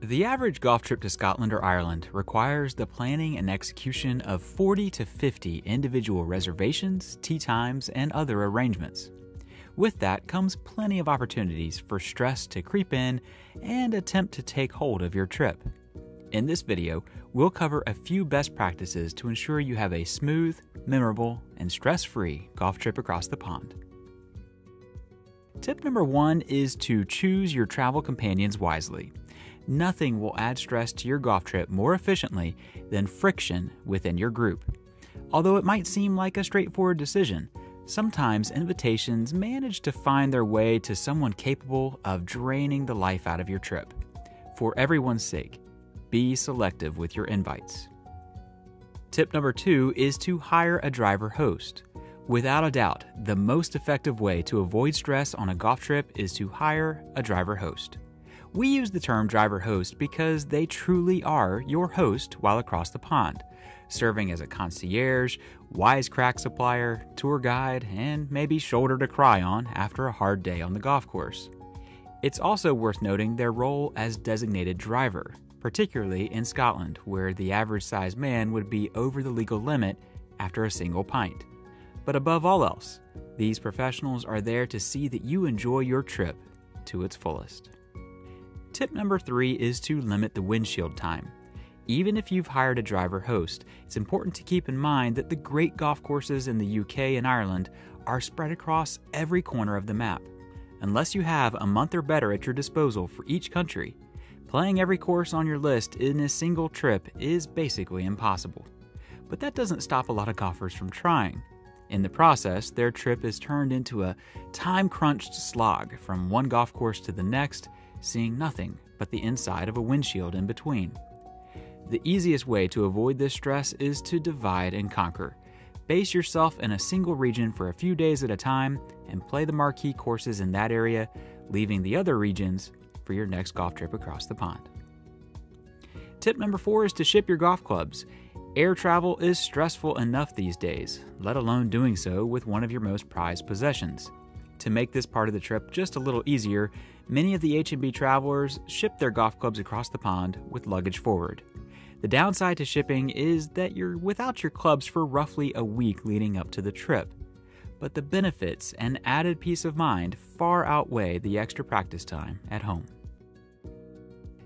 The average golf trip to Scotland or Ireland requires the planning and execution of 40 to 50 individual reservations, tee times, and other arrangements. With that comes plenty of opportunities for stress to creep in and attempt to take hold of your trip. In this video, we'll cover a few best practices to ensure you have a smooth, memorable, and stress-free golf trip across the pond. Tip number 1 is to choose your travel companions wisely. Nothing will add stress to your golf trip more efficiently than friction within your group. Although it might seem like a straightforward decision, sometimes invitations manage to find their way to someone capable of draining the life out of your trip. For everyone's sake, be selective with your invites. Tip number 2 is to hire a driver host. Without a doubt, the most effective way to avoid stress on a golf trip is to hire a driver host. We use the term driver host because they truly are your host while across the pond, serving as a concierge, wisecrack supplier, tour guide, and maybe shoulder to cry on after a hard day on the golf course. It's also worth noting their role as designated driver, particularly in Scotland, where the average sized man would be over the legal limit after a single pint. But above all else, these professionals are there to see that you enjoy your trip to its fullest. Tip number 3 is to limit the windshield time. Even if you've hired a driver host, it's important to keep in mind that the great golf courses in the UK and Ireland are spread across every corner of the map. Unless you have a month or better at your disposal for each country, playing every course on your list in a single trip is basically impossible. But that doesn't stop a lot of golfers from trying. In the process, their trip is turned into a time-crunched slog from one golf course to the next, seeing nothing but the inside of a windshield in between. The easiest way to avoid this stress is to divide and conquer. Base yourself in a single region for a few days at a time and play the marquee courses in that area, leaving the other regions for your next golf trip across the pond. Tip number 4 is to ship your golf clubs. Air travel is stressful enough these days, let alone doing so with one of your most prized possessions. To make this part of the trip just a little easier, many of the H&B travelers ship their golf clubs across the pond with luggage forward. The downside to shipping is that you're without your clubs for roughly a week leading up to the trip. But the benefits and added peace of mind far outweigh the extra practice time at home.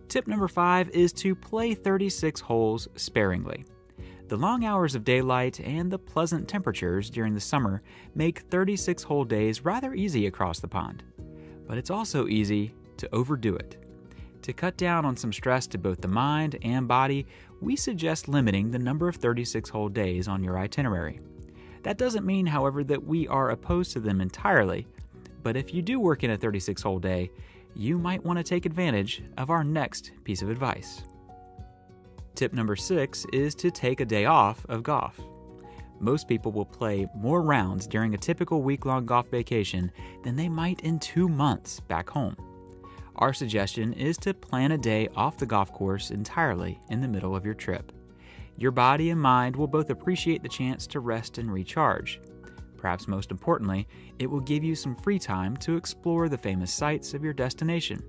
Tip number 5 is to play 36 holes sparingly. The long hours of daylight and the pleasant temperatures during the summer make 36-hole days rather easy across the pond. But it's also easy to overdo it. To cut down on some stress to both the mind and body, we suggest limiting the number of 36-hole days on your itinerary. That doesn't mean, however, that we are opposed to them entirely, but if you do work in a 36-hole day, you might want to take advantage of our next piece of advice. Tip number 6 is to take a day off of golf. Most people will play more rounds during a typical week-long golf vacation than they might in 2 months back home. Our suggestion is to plan a day off the golf course entirely in the middle of your trip. Your body and mind will both appreciate the chance to rest and recharge. Perhaps most importantly, it will give you some free time to explore the famous sights of your destination.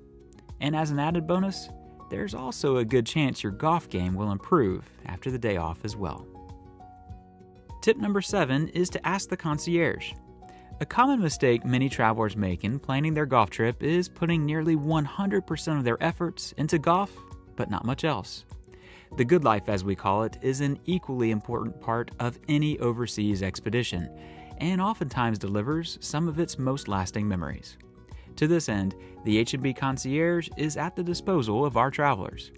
And as an added bonus, there's also a good chance your golf game will improve after the day off as well. Tip number 7 is to ask the concierge. A common mistake many travelers make in planning their golf trip is putting nearly 100% of their efforts into golf, but not much else. The good life, as we call it, is an equally important part of any overseas expedition, and oftentimes delivers some of its most lasting memories. To this end, the H&B Concierge is at the disposal of our travelers.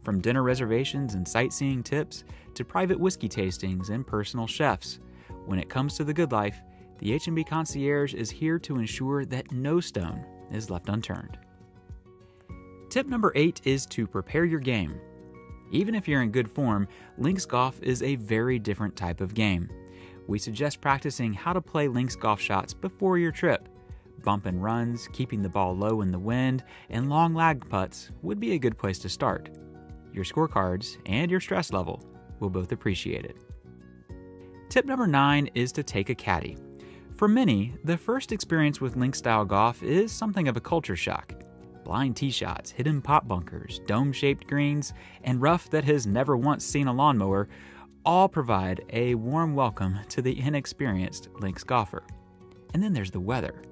From dinner reservations and sightseeing tips to private whiskey tastings and personal chefs, when it comes to the good life, the H&B Concierge is here to ensure that no stone is left unturned. Tip number 8 is to prepare your game. Even if you're in good form, links golf is a very different type of game. We suggest practicing how to play links golf shots before your trip. Bump and runs, keeping the ball low in the wind, and long lag putts would be a good place to start. Your scorecards and your stress level will both appreciate it. Tip number 9 is to take a caddy. For many, the first experience with link-style golf is something of a culture shock. Blind tee shots, hidden pot bunkers, dome-shaped greens, and rough that has never once seen a lawnmower all provide a warm welcome to the inexperienced links golfer. And then there's the weather.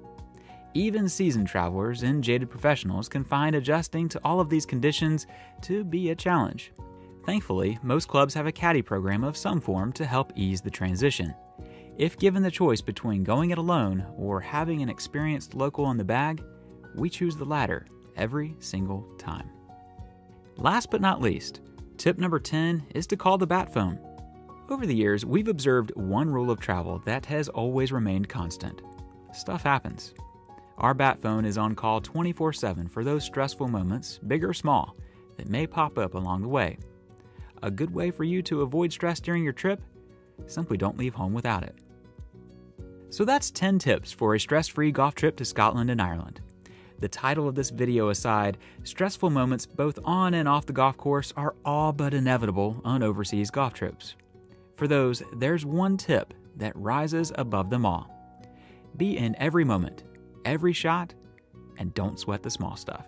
Even seasoned travelers and jaded professionals can find adjusting to all of these conditions to be a challenge. Thankfully, most clubs have a caddy program of some form to help ease the transition. If given the choice between going it alone or having an experienced local in the bag, we choose the latter every single time. Last but not least, tip number 10 is to call the bat phone. Over the years, we've observed one rule of travel that has always remained constant. Stuff happens. Our bat phone is on call 24/7 for those stressful moments, big or small, that may pop up along the way. A good way for you to avoid stress during your trip? Simply don't leave home without it. So that's 10 tips for a stress-free golf trip to Scotland and Ireland. The title of this video aside, stressful moments both on and off the golf course are all but inevitable on overseas golf trips. For those, there's one tip that rises above them all. Be in every moment, every shot, and don't sweat the small stuff.